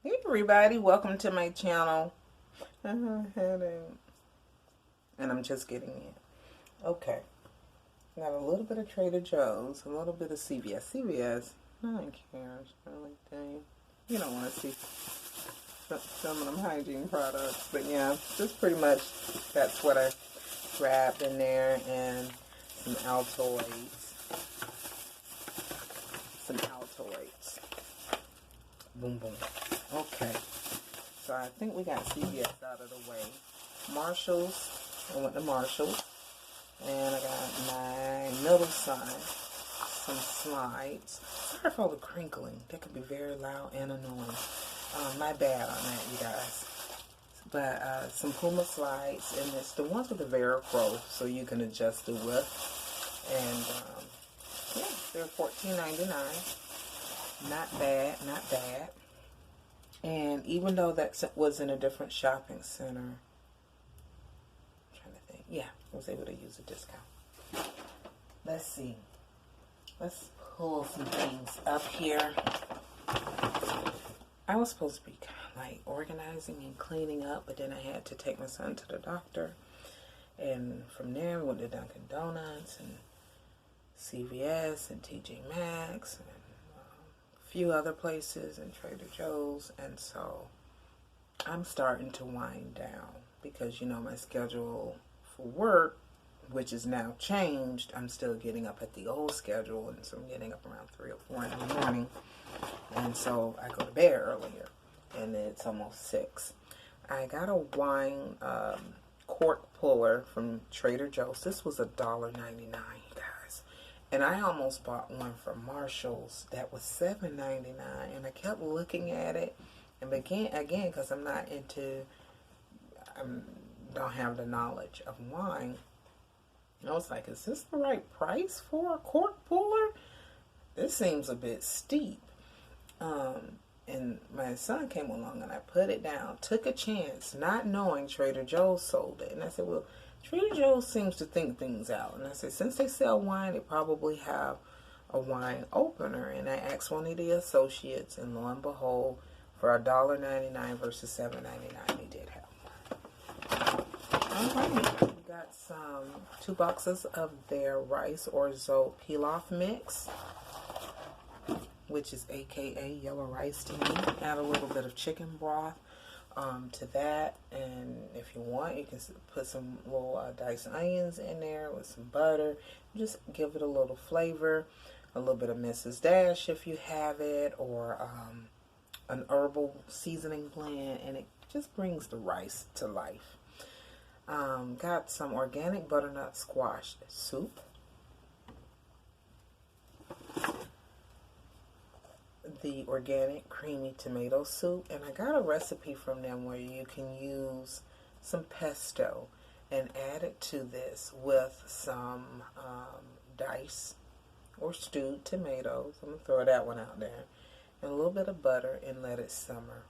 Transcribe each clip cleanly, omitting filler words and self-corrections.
Hey everybody, welcome to my channel. And I'm just getting in. Okay. Got a little bit of Trader Joe's, a little bit of CVS. CVS, no one cares, really, do you? You don't want to see some of them hygiene products. But yeah, just pretty much that's what I grabbed in there. And some Altoids. Some Altoids. Boom, boom. Okay. So I think we got CVS out of the way. Marshalls. I went to Marshalls. And I got my middle son some slides. Sorry for all the crinkling. That could be very loud and annoying. My bad on that, you guys. But some Puma slides, and it's the ones with the Velcro, so you can adjust the width. And yeah, they're $14.99. Not bad, not bad. And even though that was in a different shopping center, I'm trying to think. Yeah, I was able to use a discount. Let's see. Let's pull some things up here. I was supposed to be kind of like organizing and cleaning up, but then I had to take my son to the doctor. And from there, we went to Dunkin' Donuts and CVS and TjMaxx and a few other places and Trader Joe's. And so I'm starting to wind down because, you know, my schedule for work, which is now changed, I'm still getting up at the old schedule, and so I'm getting up around 3 or 4 in the morning, and so I go to bed earlier, and it's almost 6. I got a wine cork puller from Trader Joe's. This was $1.99, you guys, and I almost bought one from Marshall's that was $7.99, and I kept looking at it, and again, because I'm not into, don't have the knowledge of wine. I was like, is this the right price for a cork puller? This seems a bit steep. And my son came along and I put it down, took a chance, not knowing Trader Joe's sold it. And I said, well, Trader Joe's seems to think things out. And I said, since they sell wine, they probably have a wine opener. And I asked one of the associates, and lo and behold, for $1.99 versus $7.99, they did have one. All right. Got some 2 boxes of their rice orzo pilaf mix, which is aka yellow rice to me. Add a little bit of chicken broth to that, and if you want, you can put some little diced onions in there with some butter. Just give it a little flavor. A little bit of Mrs. Dash if you have it, or an herbal seasoning blend, and it just brings the rice to life. Got some organic butternut squash soup. The organic creamy tomato soup. And I got a recipe from them where you can use some pesto and add it to this with some diced or stewed tomatoes. I'm going to throw that one out there. And a little bit of butter and let it simmer.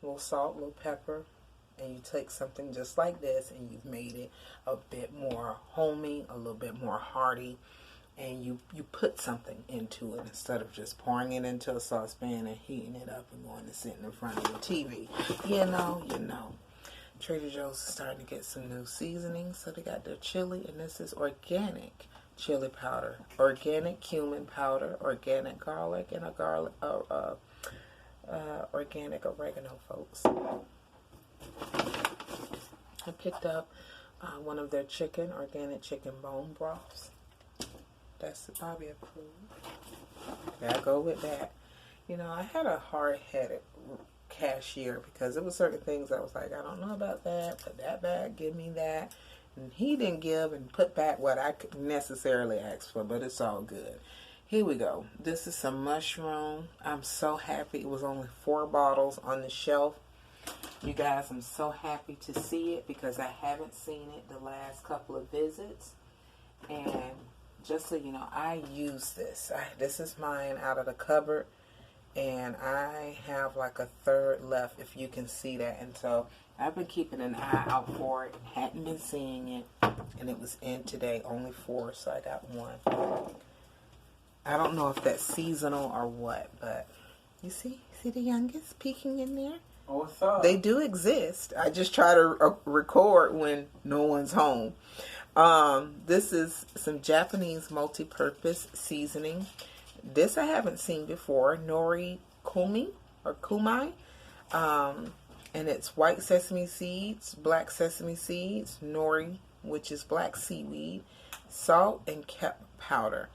A little salt, a little pepper. And you take something just like this and you've made it a bit more homey, a little bit more hearty, and you put something into it instead of just pouring it into a saucepan and heating it up and going to sit in front of your TV. You know. Trader Joe's is starting to get some new seasonings. So they got their chili, and this is organic chili powder, organic cumin powder, organic garlic, and organic oregano, folks. I picked up one of their organic chicken bone broths. That's probably approved. Gotta go with that. You know, I had a hard-headed cashier because there were certain things I was like, I don't know about that. Put that back. Give me that. And he didn't give and put back what I could necessarily ask for, but it's all good. Here we go. This is some mushroom. I'm so happy. It was only 4 bottles on the shelf. You guys, I'm so happy to see it because I haven't seen it the last couple of visits. And just so you know, I use this. This is mine out of the cupboard. And I have like a third left, if you can see that. And so I've been keeping an eye out for it. Hadn't been seeing it. And it was in today, only 4, so I got 1. I don't know if that's seasonal or what, but You see the youngest peeking in there? Oh, what's up? They do exist. I just try to record when no one's home. This is some Japanese multi-purpose seasoning. This I haven't seen before. Nori kumi or kumai. And it's white sesame seeds, black sesame seeds, nori, which is black seaweed, salt, and kelp powder.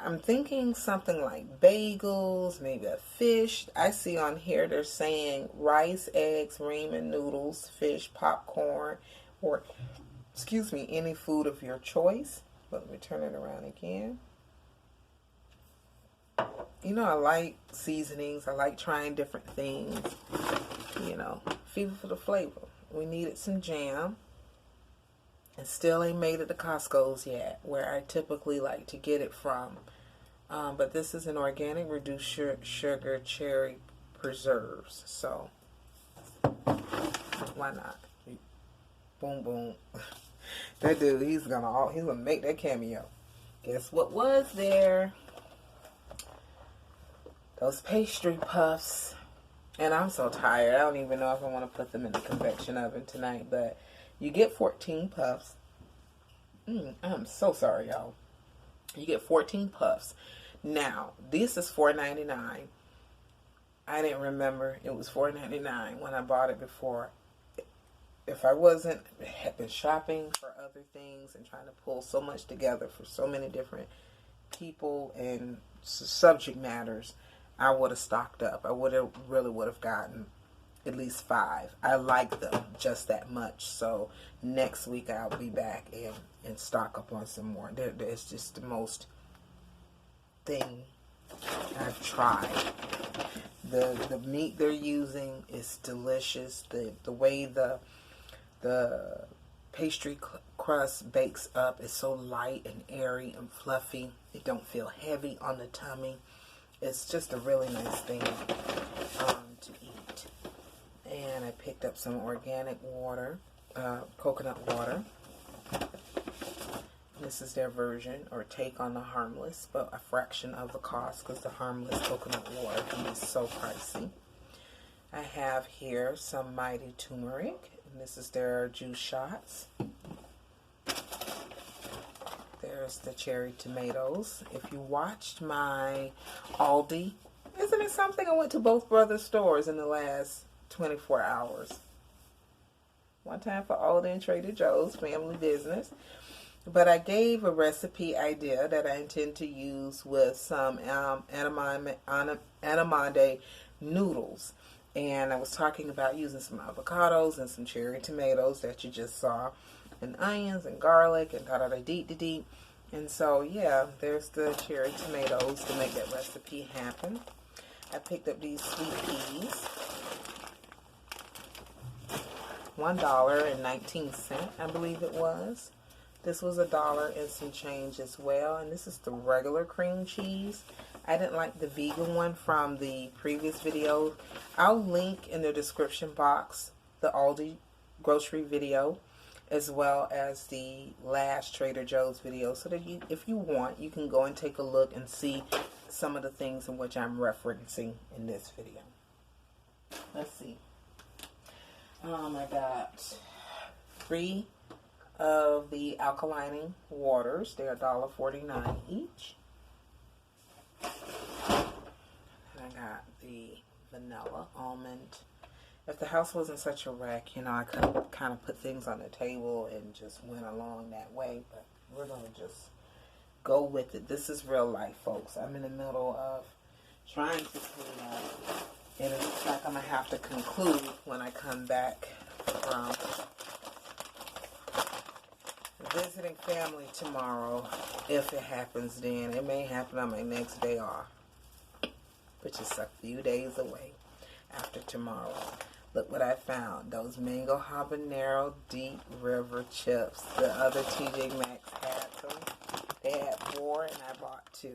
I'm thinking something like bagels, maybe a fish. I see on here they're saying rice, eggs, ramen noodles, fish, popcorn, or, excuse me, any food of your choice. But let me turn it around again. You know, I like seasonings. I like trying different things. You know, fever for the flavor. We needed some jam. And still ain't made it to Costco's yet, where I typically like to get it from. But this is an organic reduced sugar cherry preserves. So, why not? Boom, boom. That dude, he's gonna make that cameo. Guess what was there? Those pastry puffs. And I'm so tired. I don't even know if I want to put them in the convection oven tonight. But you get 14 puffs. I'm so sorry, y'all. You get 14 puffs. Now, this is $4.99. I didn't remember it was $4.99 when I bought it before. If I had been shopping for other things and trying to pull so much together for so many different people and subject matters, I would have stocked up. I would have gotten at least 5. I like them just that much. So next week I'll be back and stock up on some more. It's just the most thing I've tried. The meat they're using is delicious. The way the pastry crust bakes up is so light and airy and fluffy. It don't feel heavy on the tummy. It's just a really nice thing to eat. And I picked up some organic water, coconut water. This is their version or take on the harmless, but a fraction of the cost because the harmless coconut water can be so pricey. I have here some Mighty Turmeric, and this is their juice shots. There's the cherry tomatoes. If you watched my Aldi, isn't it something? I went to both brothers' stores in the last 24 hours. One time for Aldi and Trader Joe's, family business. But I gave a recipe idea that I intend to use with some edamame noodles. And I was talking about using some avocados and some cherry tomatoes that you just saw. And onions and garlic and da-da-da-dee-dee-dee. And so, yeah, there's the cherry tomatoes to make that recipe happen. I picked up these sweet peas. $1.19, I believe it was. This was $1 and some change as well. And this is the regular cream cheese. I didn't like the vegan one from the previous video. I'll link in the description box the Aldi grocery video as well as the last Trader Joe's video, so that if you want, you can go and take a look and see some of the things in which I'm referencing in this video. Let's see. I got 3 of the alkalining waters. They're $1.49 each. And I got the vanilla almond. If the house wasn't such a wreck, you know, I could have kind of put things on the table and just went along that way. But we're going to just go with it. This is real life, folks. I'm in the middle of trying to clean up. And it looks like I'm going to have to conclude when I come back from visiting family tomorrow. If it happens then. It may happen on my next day off, which is a few days away after tomorrow. Look what I found. Those mango habanero deep river chips. The other TjMaxx had them. They had 4 and I bought 2.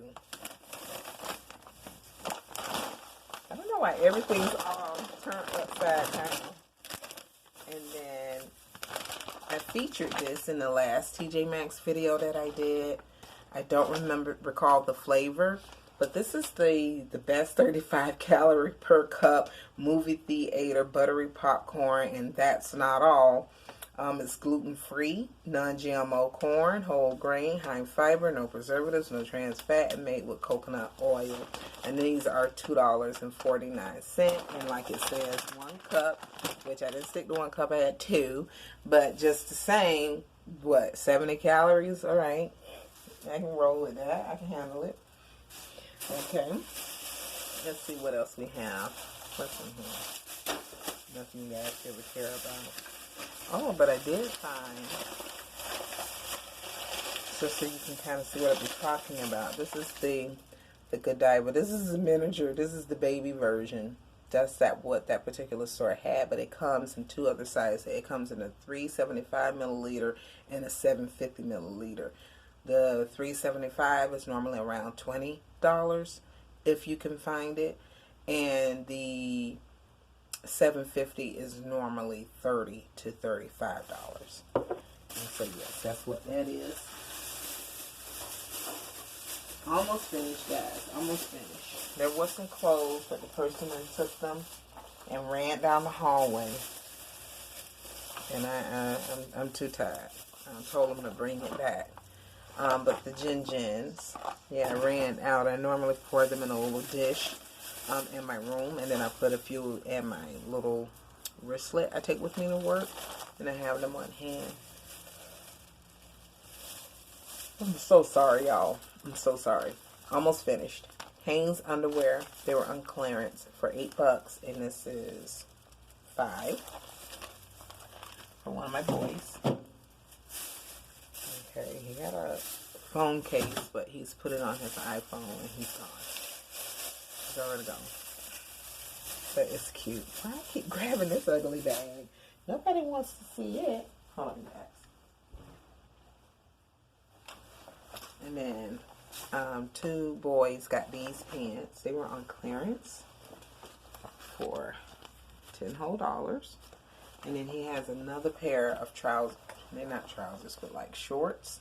I don't know why everything's all turned upside down. And then I featured this in the last TjMaxx video that I did. I don't recall the flavor, But this is the best 35 calorie per cup movie theater buttery popcorn, and that's not all. It's gluten-free, non-GMO corn, whole grain, high fiber, no preservatives, no trans fat, and made with coconut oil. And these are $2.49. And like it says, 1 cup, which I didn't stick to 1 cup, I had 2. But just the same, what, 70 calories? All right. I can roll with that. I can handle it. Okay. Let's see what else we have. What's in here? Nothing you guys ever care about. Oh, but I did find, just so you can kind of see what I'll be talking about. This is the Good Diet, but this is the miniature. This is the baby version. That's what that particular store had, but it comes in 2 other sizes. It comes in a 375 milliliter and a 750 milliliter. The 375 is normally around $20 if you can find it, and the 750 is normally $30 to $35. And so yes, that's what that is. Almost finished, guys. Almost finished. There was some clothes, but the person that took them and ran down the hallway, and I'm too tired. I told them to bring it back. But the gin-gins, yeah, I ran out. I normally pour them in a little dish in my room, and then I put a few in my little wristlet I take with me to work, and I have them on hand. I'm so sorry, y'all. I'm so sorry. Almost finished. Hanes underwear. They were on clearance for $8, and this is $5 for one of my boys. Okay, he got a phone case, but he's put it on his iPhone, and he's gone. He's already gone. But it's cute. Why I keep grabbing this ugly bag? Nobody wants to see it. Hold on, guys. And then 2 boys got these pants. They were on clearance for $10 whole. And then he has another pair of trousers. They're not trousers, but like shorts.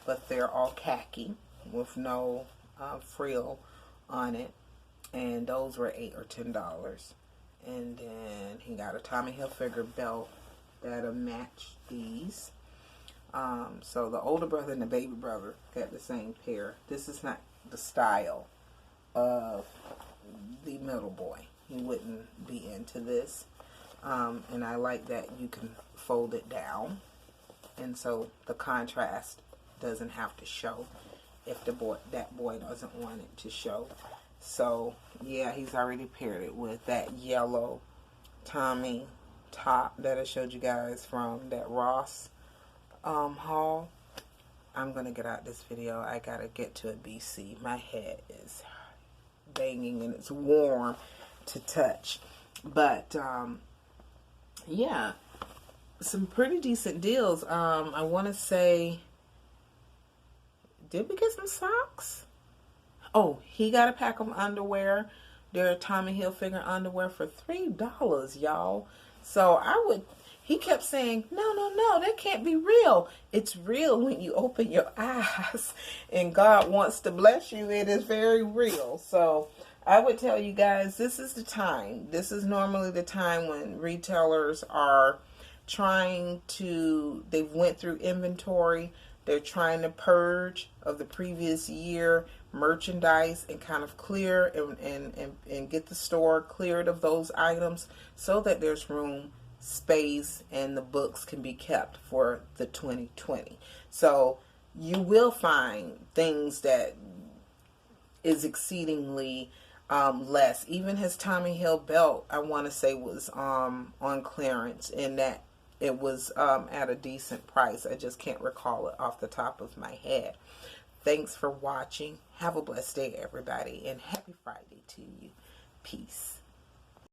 But they're all khaki with no frill on it. And those were $8 or $10. And then he got a Tommy Hilfiger belt that'll match these. So the older brother and the baby brother got the same pair. This is not the style of the middle boy. He wouldn't be into this. And I like that you can fold it down. And so the contrast doesn't have to show if that boy doesn't want it to show. So yeah, he's already paired it with that yellow Tommy top that I showed you guys from that Ross haul. I'm gonna get out this video. I gotta get to a BC. My head is banging and it's warm to touch. But yeah, some pretty decent deals. I want to say, did we get some socks? Oh, he got a pack of underwear. They're Tommy Hilfiger underwear for $3, y'all. So he kept saying, no, that can't be real. It's real when you open your eyes and God wants to bless you. It is very real. So I would tell you guys, this is the time. This is normally the time when retailers are they've went through inventory. They're trying to purge of the previous year merchandise and kind of clear and get the store cleared of those items so that there's room, space, and the books can be kept for the 2020. So you will find things that is exceedingly less. Even his Tommy Hill belt, I want to say, was on clearance, in that it was at a decent price. I just can't recall it off the top of my head. Thanks for watching. Have a blessed day, everybody, and happy Friday to you. Peace.